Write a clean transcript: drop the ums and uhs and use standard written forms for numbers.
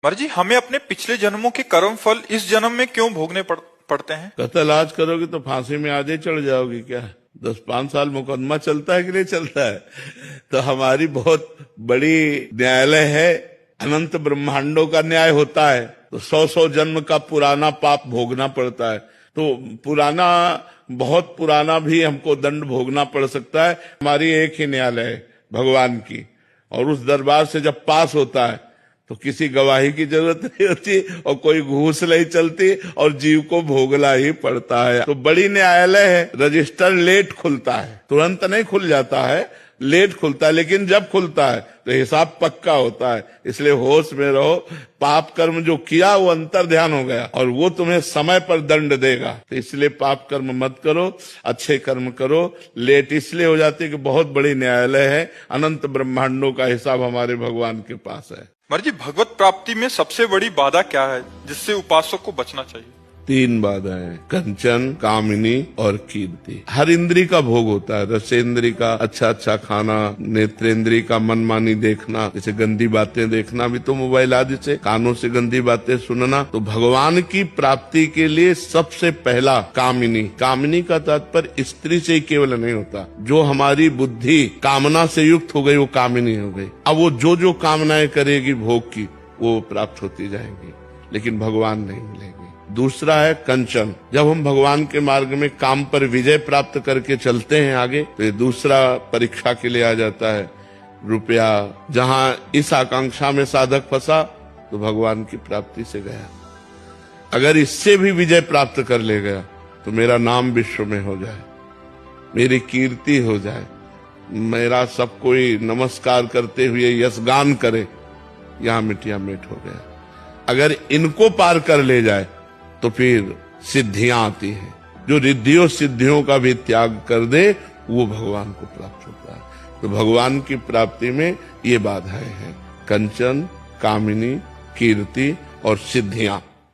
महाराज जी, हमें अपने पिछले जन्मों के कर्म फल इस जन्म में क्यों भोगने पड़ते हैं? कत्ल आज करोगे तो फांसी में आज ही चढ़ जाओगे क्या? 10-5 साल मुकदमा चलता है कि नहीं चलता है? तो हमारी बहुत बड़ी न्यायालय है, अनंत ब्रह्मांडों का न्याय होता है। तो 100 जन्म का पुराना पाप भोगना पड़ता है। तो पुराना, बहुत पुराना भी हमको दंड भोगना पड़ सकता है। हमारी एक ही न्यायालय है भगवान की, और उस दरबार से जब पास होता है तो किसी गवाही की जरूरत नहीं होती और कोई घूस नहीं चलती और जीव को भोगना ही पड़ता है। तो बड़ी न्यायालय है। रजिस्टर लेट खुलता है, तुरंत नहीं खुल जाता है, लेट खुलता है, लेकिन जब खुलता है तो हिसाब पक्का होता है। इसलिए होश में रहो। पाप कर्म जो किया वो अंतर ध्यान हो गया और वो तुम्हें समय पर दंड देगा। तो इसलिए पाप कर्म मत करो, अच्छे कर्म करो। लेट इसलिए हो जाती है कि बहुत बड़ी न्यायालय है, अनंत ब्रह्मांडों का हिसाब हमारे भगवान के पास है। महाराज जी, भगवत प्राप्ति में सबसे बड़ी बाधा क्या है जिससे उपासक को बचना चाहिए? 3 बाधाएं, कंचन, कामिनी और कीर्ति। हर इंद्री का भोग होता है। रसेंद्री का अच्छा अच्छा खाना, नेत्रेंद्री का मनमानी देखना, जैसे गंदी बातें देखना भी तो मोबाइल आदि से, कानों से गंदी बातें सुनना। तो भगवान की प्राप्ति के लिए सबसे पहला कामिनी। कामिनी का तात्पर्य स्त्री से ही केवल नहीं होता। जो हमारी बुद्धि कामना से युक्त हो गई वो कामिनी हो गई। अब वो जो कामनाएं करेगी भोग की वो प्राप्त होती जाएंगी, लेकिन भगवान नहीं मिलेगी। दूसरा है कंचन। जब हम भगवान के मार्ग में काम पर विजय प्राप्त करके चलते हैं आगे, तो ये दूसरा परीक्षा के लिए आ जाता है रुपया। जहां इस आकांक्षा में साधक फंसा तो भगवान की प्राप्ति से गया। अगर इससे भी विजय प्राप्त कर ले गया तो मेरा नाम विश्व में हो जाए, मेरी कीर्ति हो जाए, मेरा सब कोई नमस्कार करते हुए यशगान करे, यहां मिटिया मिट हो गया। अगर इनको पार कर ले जाए तो फिर सिद्धियां आती हैं। जो रिद्धियों सिद्धियों का भी त्याग कर दे वो भगवान को प्राप्त होता है। तो भगवान की प्राप्ति में ये बाधाएं हैं, कंचन, कामिनी, कीर्ति और सिद्धियां।